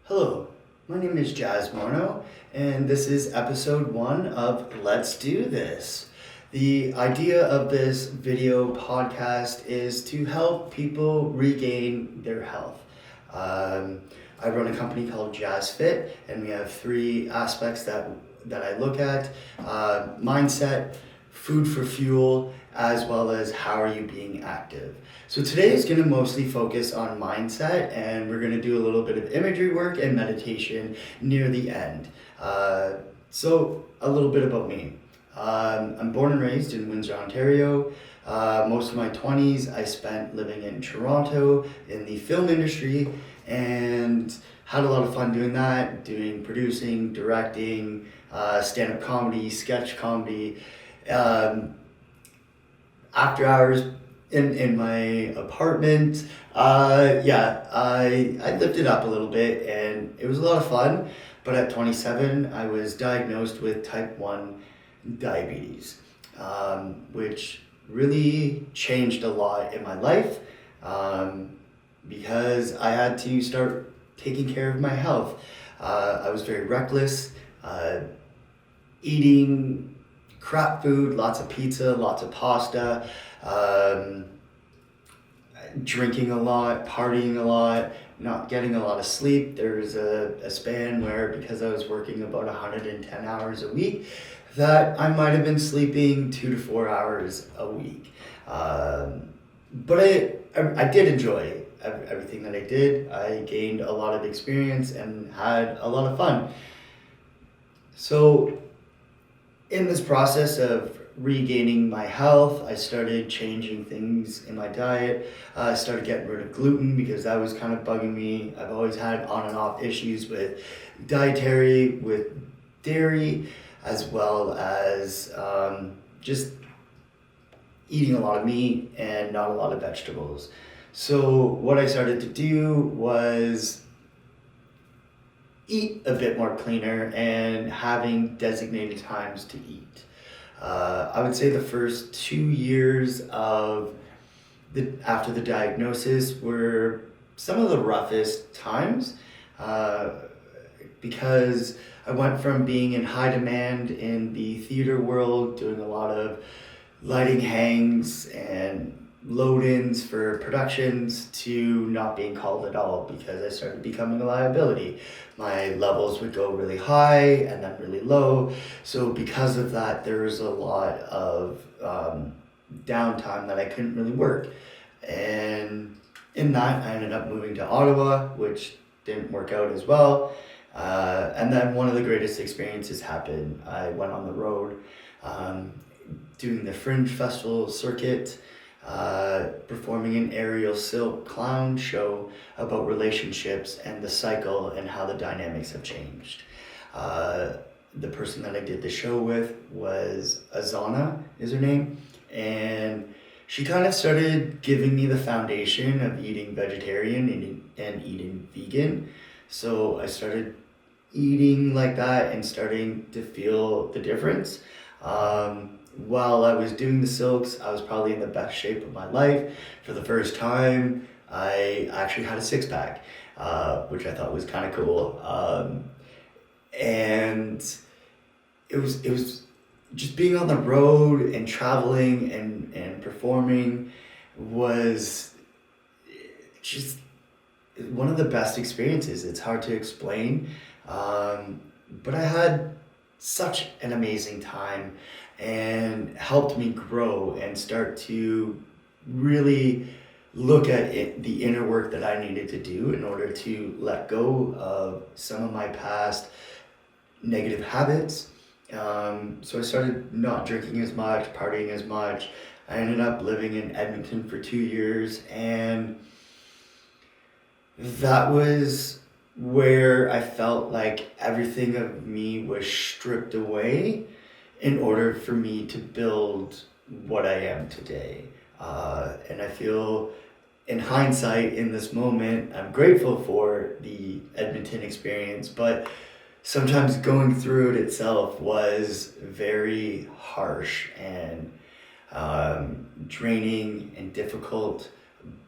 Hello, my name is Jazz Morno, and this is episode 1 of Let's Do This. The idea of this video podcast is to help people regain their health. Um, I run a company called Jazz Fit, and we have 3 aspects that I look at: mindset, food for fuel, as well as how are you being active. So today is going to mostly focus on mindset, and we're going to do a little bit of imagery work and meditation near the end. So a little bit about me. I'm born and raised in Windsor, Ontario. Most of my 20s I spent living in Toronto in the film industry, and had a lot of fun doing that, doing producing, directing, stand-up comedy, sketch comedy. After hours in my apartment. I lived it up a little bit, and it was a lot of fun. But at 27, I was diagnosed with type 1 diabetes, which really changed a lot in my life, because I had to start taking care of my health. I was very reckless, eating crap food, lots of pizza, lots of pasta, drinking a lot, partying a lot, not getting a lot of sleep. There was a span where, because I was working about 110 hours a week, that I might have been sleeping 2 to 4 hours a week. But I did enjoy everything that I did. I gained a lot of experience and had a lot of fun. So in this process of regaining my health, I started changing things in my diet. I started getting rid of gluten because that was kind of bugging me. I've always had on and off issues with with dairy, as well as just eating a lot of meat and not a lot of vegetables. So what I started to do was eat a bit more cleaner and having designated times to eat. I would say the first 2 years after the diagnosis were some of the roughest times, because I went from being in high demand in the theater world, doing a lot of lighting hangs and load-ins for productions, to not being called at all because I started becoming a liability. My levels would go really high and then really low. So because of that, there was a lot of downtime that I couldn't really work. And in that, I ended up moving to Ottawa, which didn't work out as well. And then one of the greatest experiences happened. I went on the road, doing the Fringe Festival circuit, performing an aerial silk clown show about relationships and the cycle and how the dynamics have changed. The person that I did the show with was Azana, is her name, and she kind of started giving me the foundation of eating vegetarian and eating vegan. So I started eating like that and starting to feel the difference. While I was doing the silks, I was probably in the best shape of my life. For the first time, I actually had a 6-pack, which I thought was kind of cool. And it was just being on the road and traveling and performing was just one of the best experiences. It's hard to explain, but I had such an amazing time, and helped me grow and start to really look at the inner work that I needed to do in order to let go of some of my past negative habits. So I started not drinking as much, partying as much. I ended up living in Edmonton for 2 years, and that was where I felt like everything of me was stripped away in order for me to build what I am today. And I feel, in hindsight, in this moment, I'm grateful for the Edmonton experience, but sometimes going through it itself was very harsh and draining and difficult.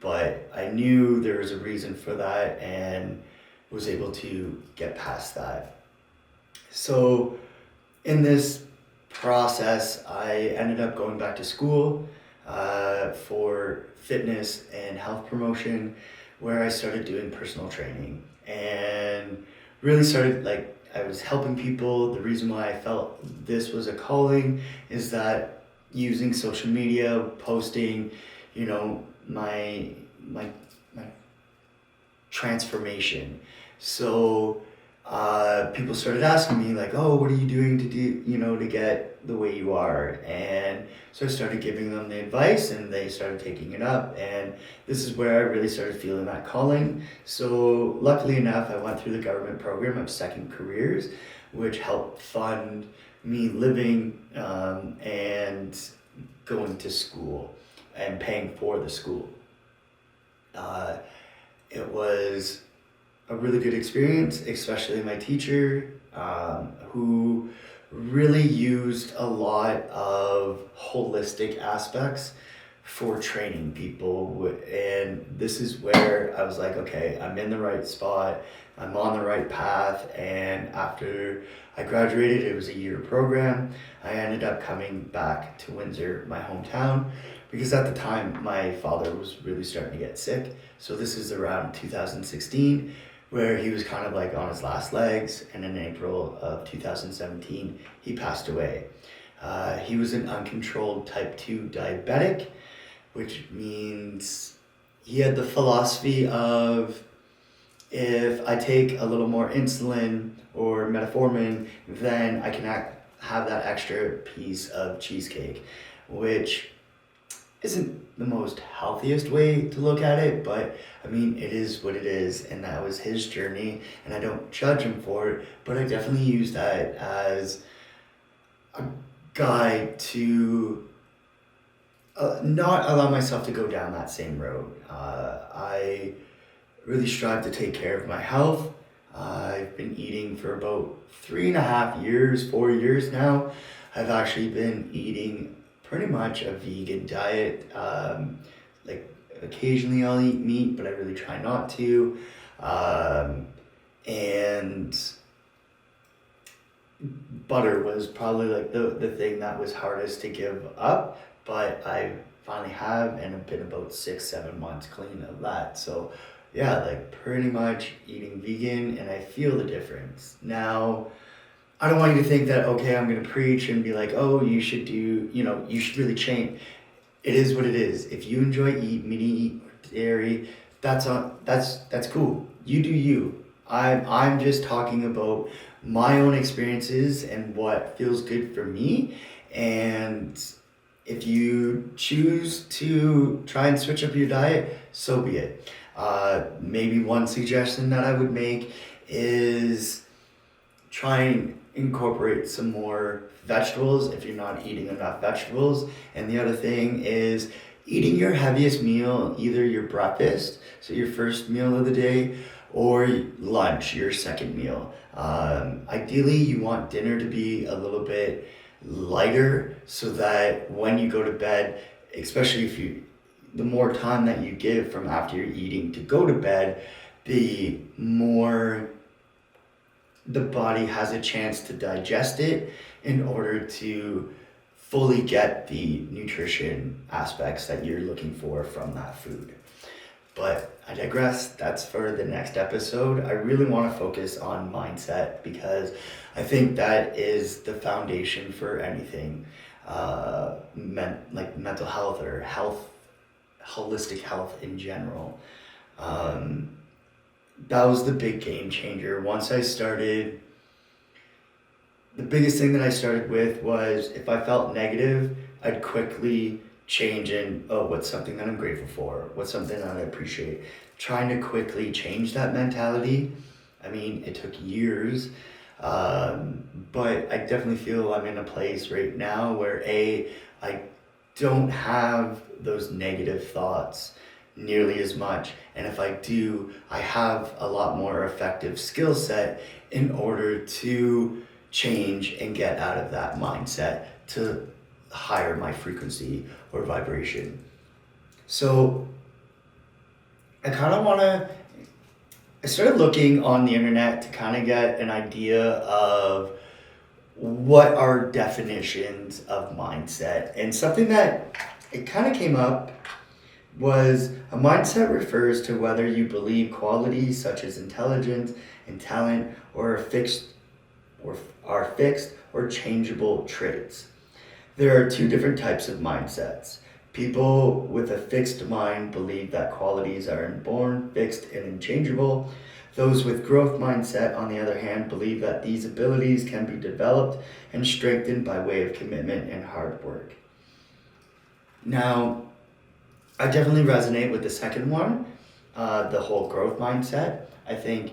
But I knew there was a reason for that, and was able to get past that. So in this process, I ended up going back to school for fitness and health promotion, where I started doing personal training and really started like I was helping people. The reason why I felt this was a calling is that using social media, posting, my transformation. So people started asking me like, "Oh, what are you doing to to get the way you are?" And so I started giving them the advice, and they started taking it up. And this is where I really started feeling that calling. So luckily enough, I went through the government program of Second Careers, which helped fund me living and going to school and paying for the school. Uh, it was a really good experience, especially my teacher, who really used a lot of holistic aspects for training people. And this is where I was like, okay, I'm in the right spot, I'm on the right path. And after I graduated, it was a year program, I ended up coming back to Windsor, my hometown, because at the time my father was really starting to get sick. So this is around 2016, where he was kind of like on his last legs, and in April of 2017 he passed away. He was an uncontrolled type 2 diabetic, which means he had the philosophy of, if I take a little more insulin or metformin, then I can have that extra piece of cheesecake, which isn't the most healthiest way to look at it, but I mean, it is what it is, and that was his journey, and I don't judge him for it, but I definitely use that as a guide to not allow myself to go down that same road. I really strive to take care of my health. I've been eating for about 3.5 years, 4 years now. I've actually been eating pretty much a vegan diet. Like occasionally I'll eat meat, but I really try not to. And butter was probably like the thing that was hardest to give up, but I finally have, and I've been about 6, 7 months clean of that. So yeah, like pretty much eating vegan, and I feel the difference. Now, I don't want you to think that, okay, I'm going to preach and be like, oh, you should do, you should really change. It is what it is. If you enjoy meat or dairy, that's cool. You do you. I'm just talking about my own experiences and what feels good for me. And if you choose to try and switch up your diet, so be it. Maybe one suggestion that I would make is try and incorporate some more vegetables if you're not eating enough vegetables. And the other thing is eating your heaviest meal, either your breakfast, so your first meal of the day, or lunch, your second meal. Ideally, you want dinner to be a little bit lighter so that when you go to bed, especially the more time that you give from after you're eating to go to bed, the more the body has a chance to digest it in order to fully get the nutrition aspects that you're looking for from that food. But I digress. That's for the next episode. I really want to focus on mindset because I think that is the foundation for anything, like mental health or health, holistic health in general. That was the big game changer. The biggest thing that I started with was if I felt negative, I'd quickly change in, oh, what's something that I'm grateful for? What's something that I appreciate? Trying to quickly change that mentality. I mean, it took years, but I definitely feel I'm in a place right now where I don't have those negative thoughts nearly as much. And if I do, I have a lot more effective skill set in order to change and get out of that mindset to higher my frequency or vibration. So I kind of want to I started looking on the internet to kind of get an idea of what are definitions of mindset. And something that it kind of came up was a mindset refers to whether you believe qualities such as intelligence and talent or are fixed or changeable traits. There are two different types of mindsets. People with a fixed mind believe that qualities are inborn, fixed, and unchangeable. Those with growth mindset, on the other hand, believe that these abilities can be developed and strengthened by way of commitment and hard work. Now, I definitely resonate with the second one, the whole growth mindset. I think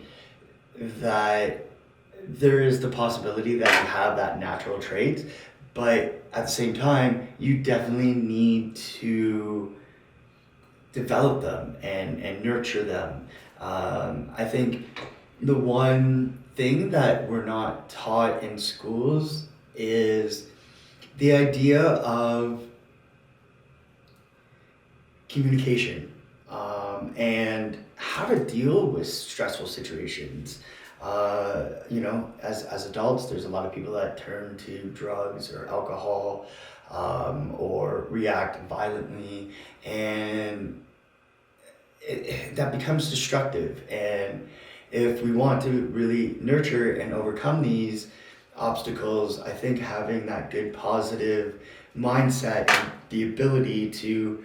that there is the possibility that you have that natural trait, but at the same time, you definitely need to develop them and nurture them. I think the one thing that we're not taught in schools is the idea of communication, and how to deal with stressful situations. As adults, there's a lot of people that turn to drugs or alcohol, or react violently, and that becomes destructive. And if we want to really nurture and overcome these obstacles, I think having that good positive mindset and the ability to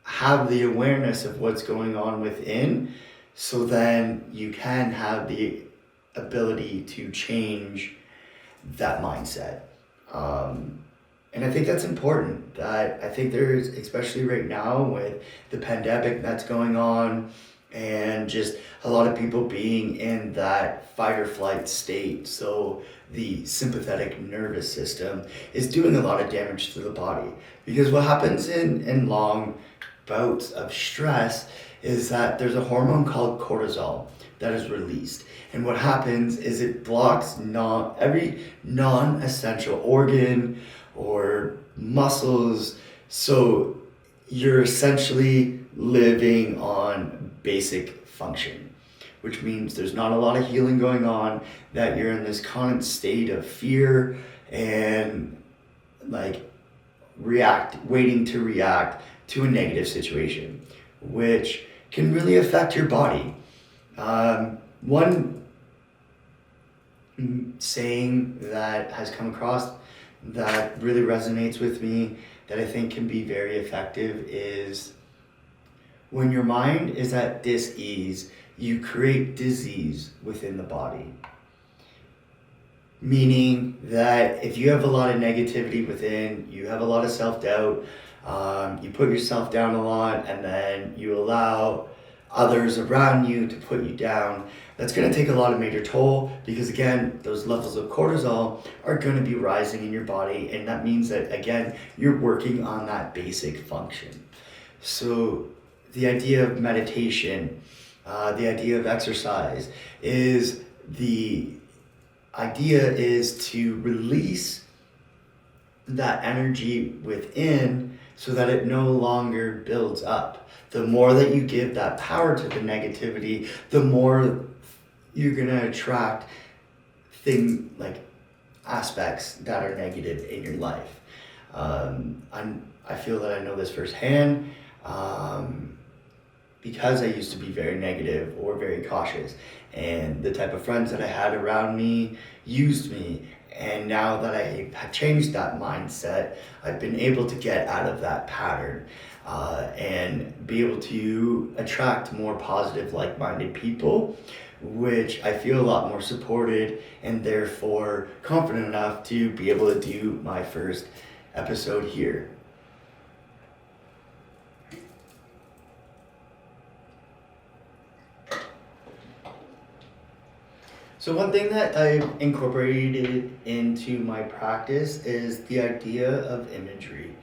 have the awareness of what's going on within, so then you can have the ability to change that mindset. And I think that's important. That I think there's, especially right now with the pandemic that's going on, and just a lot of people being in that fight or flight state. So the sympathetic nervous system is doing a lot of damage to the body. Because what happens in long bouts of stress is that there's a hormone called cortisol that is released. And what happens is it blocks every non-essential organ or muscles. So you're essentially living on basic function, which means there's not a lot of healing going on, that you're in this constant state of fear and like waiting to react to a negative situation, which can really affect your body. One saying that has come across that really resonates with me, that I think can be very effective, is when your mind is at dis-ease, you create disease within the body. Meaning that if you have a lot of negativity within, you have a lot of self-doubt, you put yourself down a lot, and then you allow others around you to put you down, that's going to take a lot of major toll, because again, those levels of cortisol are going to be rising in your body, and that means that again, you're working on that basic function. So the idea of meditation, the idea of exercise is to release that energy within so that it no longer builds up. The more that you give that power to the negativity, the more you're gonna attract aspects that are negative in your life. I feel that I know this firsthand, because I used to be very negative or very cautious, and the type of friends that I had around me used me. And now that I have changed that mindset, I've been able to get out of that pattern, and be able to attract more positive, like-minded people, which I feel a lot more supported and therefore confident enough to be able to do my first episode here. So one thing that I've incorporated into my practice is the idea of imagery.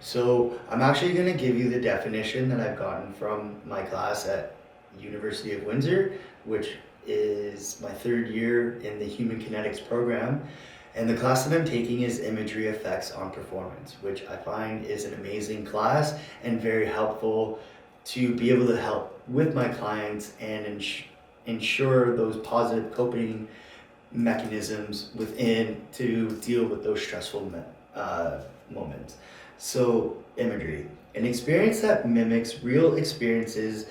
So I'm actually going to give you the definition that I've gotten from my class at University of Windsor, which is my third year in the Human Kinetics program. And the class that I'm taking is Imagery Effects on Performance, which I find is an amazing class and very helpful to be able to help with my clients and ensure those positive coping mechanisms within to deal with those stressful moments. So, imagery, an experience that mimics real experiences.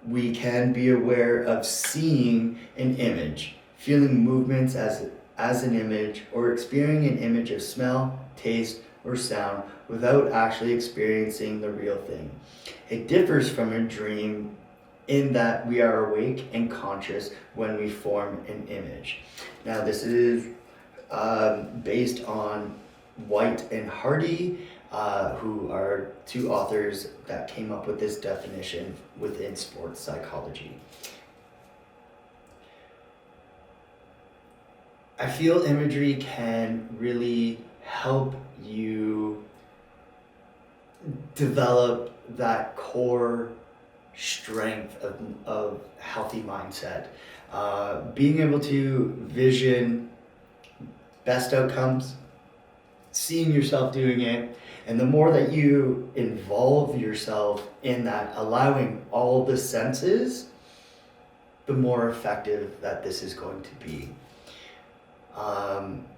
We can be aware of seeing an image, feeling movements as an image, or experiencing an image of smell, taste, or sound without actually experiencing the real thing. It differs from a dream in that we are awake and conscious when we form an image. Now, this is based on White and Hardy, who are two authors that came up with this definition within sports psychology. I feel imagery can really help you develop that core strength of healthy mindset. Being able to vision best outcomes, seeing yourself doing it, and the more that you involve yourself in that, allowing all the senses, the more effective that this is going to be.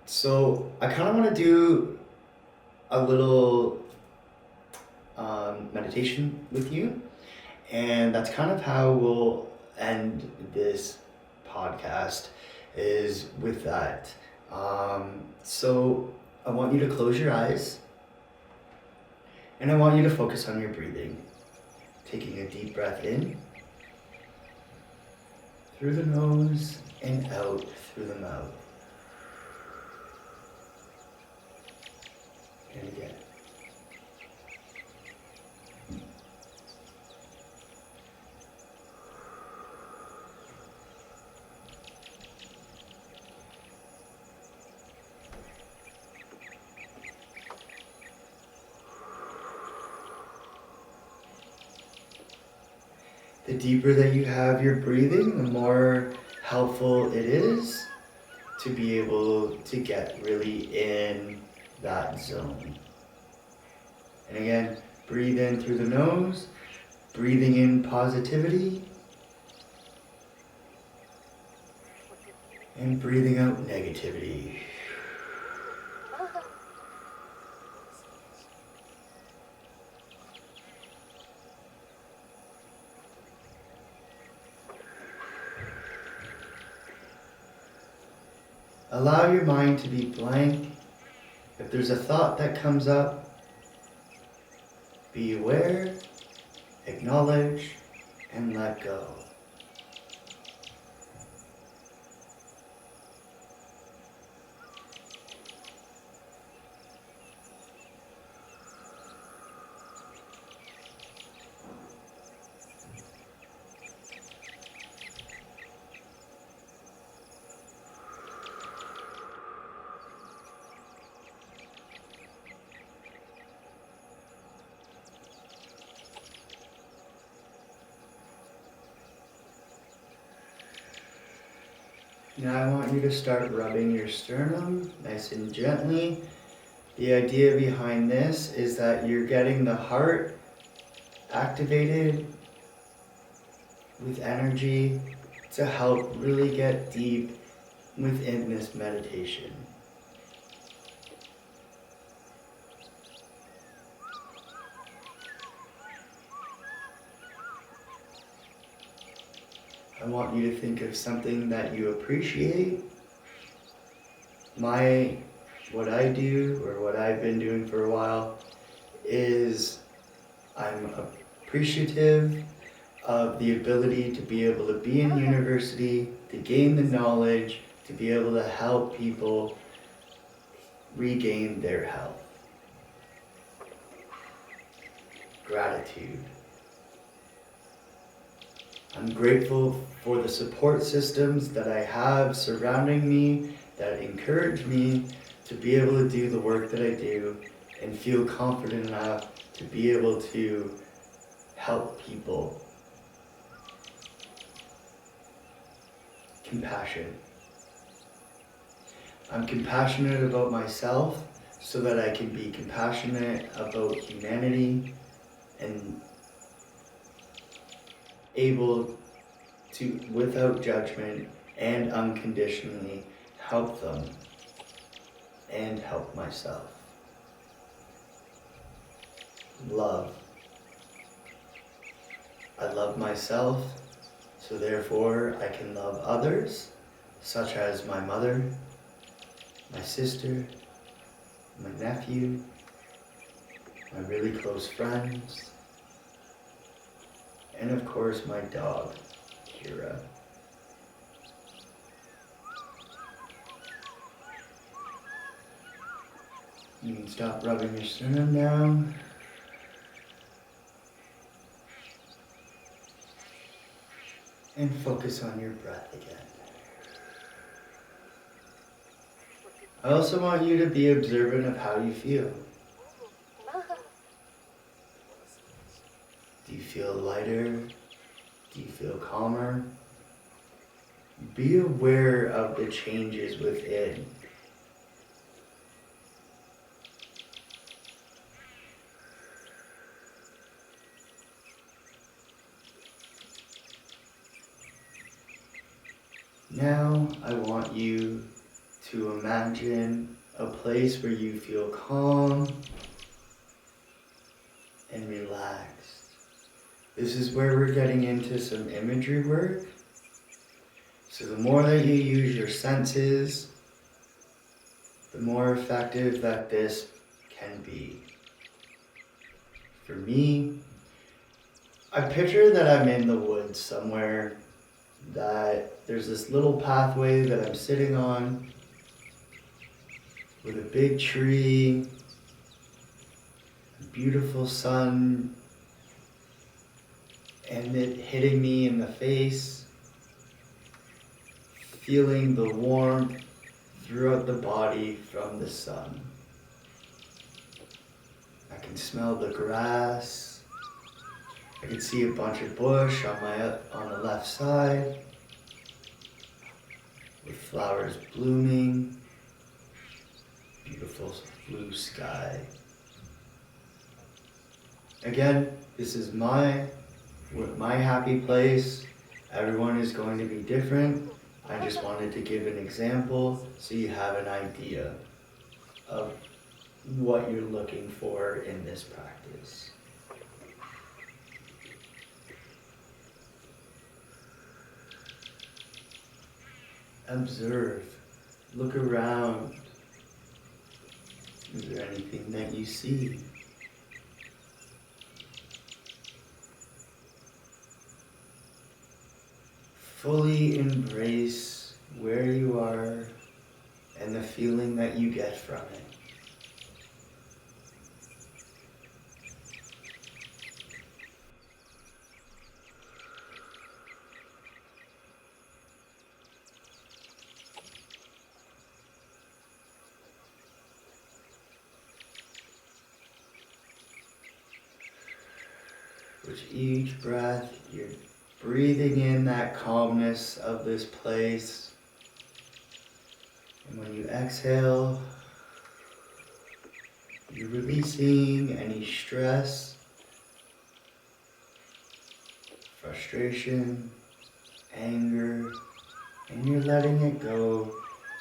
So I kind of want to do a little meditation with you, and that's kind of how we'll end this podcast, is with that. So I want you to close your eyes, and I want you to focus on your breathing. Taking a deep breath in through the nose and out through the mouth. And again. The deeper that you have your breathing, the more helpful it is to be able to get really in that zone. And again, breathe in through the nose, breathing in positivity, and breathing out negativity. Allow your mind to be blank. If there's a thought that comes up, be aware, acknowledge, and let go. Now I want you to start rubbing your sternum nice and gently. The idea behind this is that you're getting the heart activated with energy to help really get deep within this meditation. I want you to think of something that you appreciate. What I do, or what I've been doing for a while, is I'm appreciative of the ability to be able to be in university, to gain the knowledge, to be able to help people regain their health. Gratitude. I'm grateful for the support systems that I have surrounding me that encourage me to be able to do the work that I do and feel confident enough to be able to help people. Compassion. I'm compassionate about myself so that I can be compassionate about humanity and able to, without judgment and unconditionally, help them and help myself. Love. I love myself, so therefore I can love others, such as my mother, my sister, my nephew, my really close friends, and of course my dog, Kira. You can stop rubbing your sternum now. And focus on your breath again. I also want you to be observant of how you feel. Do you feel lighter? Do you feel calmer? Be aware of the changes within. Now I want you to imagine a place where you feel calm and relaxed. This is where we're getting into some imagery work. So the more that you use your senses, the more effective that this can be. For me, I picture that I'm in the woods somewhere, that there's this little pathway that I'm sitting on with a big tree, a beautiful sun, and it hitting me in the face, feeling the warmth throughout the body from the sun. I can smell the grass. I can see a bunch of bush on the left side with flowers blooming, beautiful blue sky. Again, this is my happy place. Everyone is going to be different. I just wanted to give an example so you have an idea of what you're looking for in this practice. Observe, look around. Is there anything that you see? Fully embrace where you are and the feeling that you get from it. With each breath, you're breathing in that calmness of this place. And when you exhale, you're releasing any stress, frustration, anger, and you're letting it go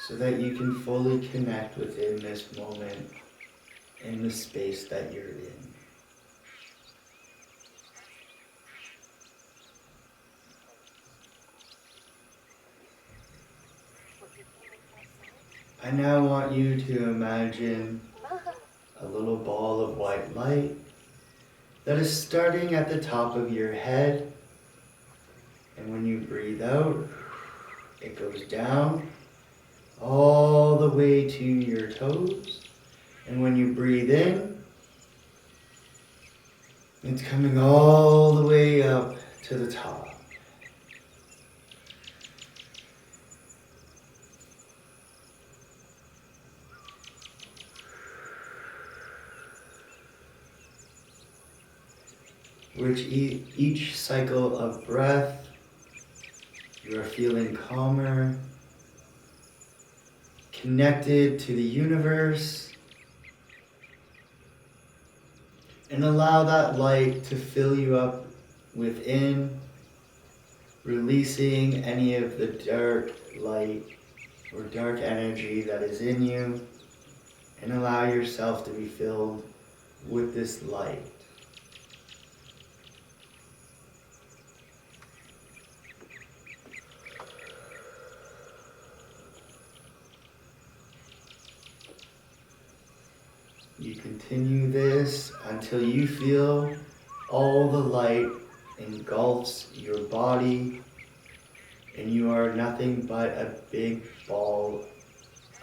so that you can fully connect within this moment in the space that you're in. I now want you to imagine a little ball of white light that is starting at the top of your head, and when you breathe out, it goes down all the way to your toes, and when you breathe in, it's coming all the way up to the top. Which each cycle of breath, you are feeling calmer, connected to the universe, and allow that light to fill you up within releasing any of the dark light or dark energy that is in you, and allow yourself to be filled with this light. You continue this until you feel all the light engulfs your body and you are nothing but a big ball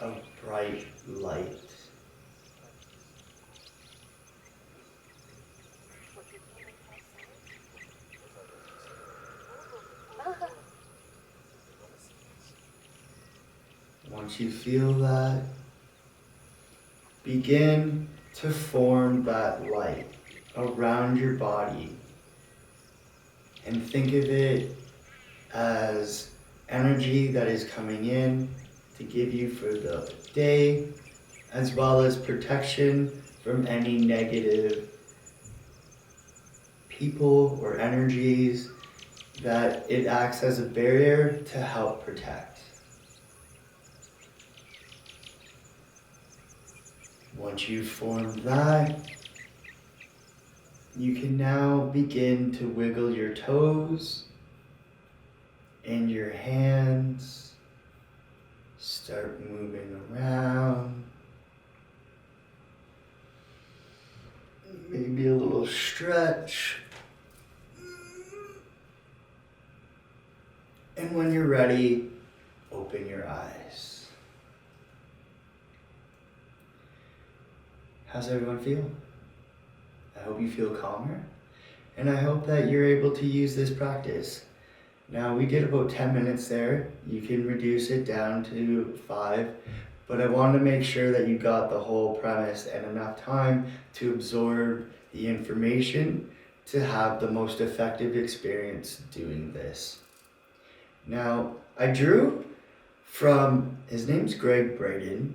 of bright light. Once you feel that, begin to form that light around your body and think of it as energy that is coming in to give you for the day, as well as protection from any negative people or energies, that it acts as a barrier to help protect. Once you've formed that, you can now begin to wiggle your toes and your hands. Start moving around. Maybe a little stretch. And when you're ready, open your eyes. How's everyone feel? I hope you feel calmer, and I hope that you're able to use this practice. Now, we did about 10 minutes there. You can reduce it down to 5, but I wanted to make sure that you got the whole premise and enough time to absorb the information to have the most effective experience doing this. Now, I drew from, his name's Gregg Braden,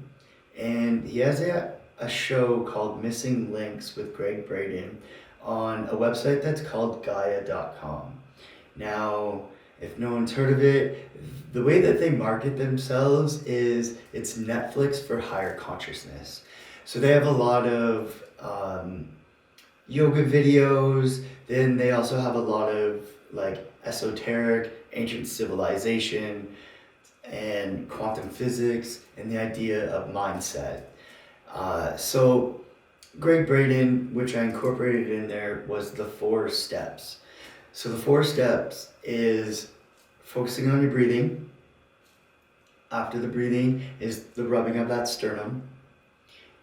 and he has a show called Missing Links with Gregg Braden on a website that's called Gaia.com. Now, if no one's heard of it, the way that they market themselves is it's Netflix for higher consciousness. So they have a lot of yoga videos, then they also have a lot of like esoteric, ancient civilization, and quantum physics, and the idea of mindset. So Gregg Braden, which I incorporated in there, was the 4 steps. So the 4 steps is focusing on your breathing. After the breathing is the rubbing of that sternum.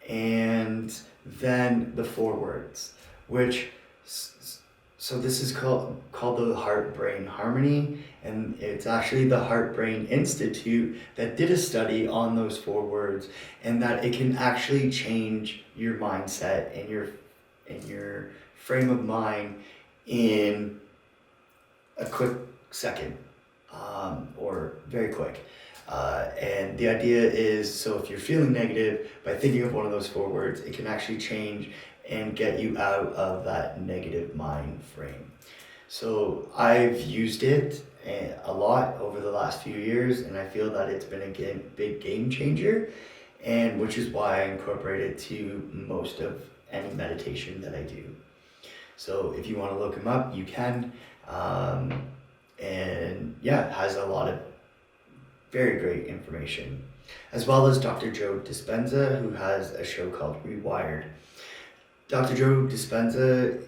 And then the 4 words, which, so this is called the Heart-Brain Harmony, and it's actually the Heart-Brain Institute that did a study on those 4 words, and that it can actually change your mindset and your frame of mind in a quick second, or very quick. And the idea is, so if you're feeling negative, by thinking of one of those 4 words, it can actually change and get you out of that negative mind frame. So I've used it a lot over the last few years, and I feel that it's been a big game changer, and which is why I incorporate it to most of any meditation that I do. So if you want to look him up, you can. And yeah, it has a lot of very great information, as well as Dr. Joe Dispenza, who has a show called Rewired. Dr. Joe Dispenza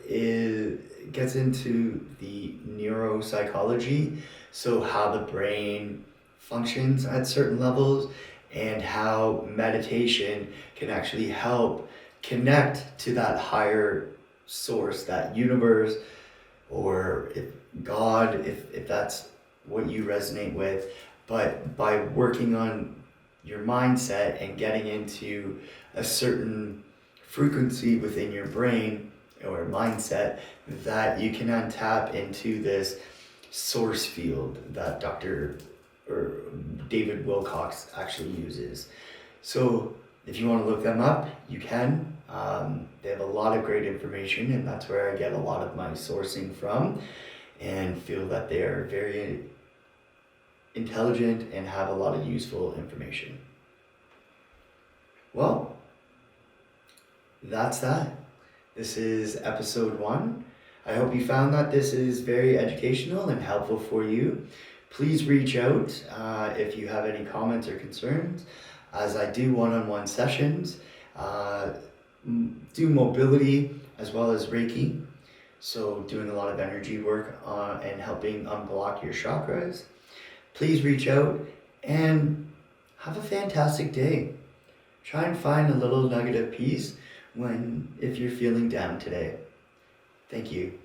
gets into the neuropsychology, so how the brain functions at certain levels, and how meditation can actually help connect to that higher source, that universe, or if God, if that's what you resonate with. But by working on your mindset and getting into a certain frequency within your brain or mindset, that you can untap into this source field that Dr. or David Wilcox actually uses. So if you want to look them up, you can. They have a lot of great information, and that's where I get a lot of my sourcing from. and feel that they are very intelligent and have a lot of useful information. Well, that's that. This is episode 1. I hope you found that this is very educational and helpful for you. Please reach out if you have any comments or concerns, as I do one-on-one sessions, do mobility as well as Reiki. So doing a lot of energy work and helping unblock your chakras. Please reach out and have a fantastic day. Try and find a little nugget of peace if you're feeling down today. Thank you.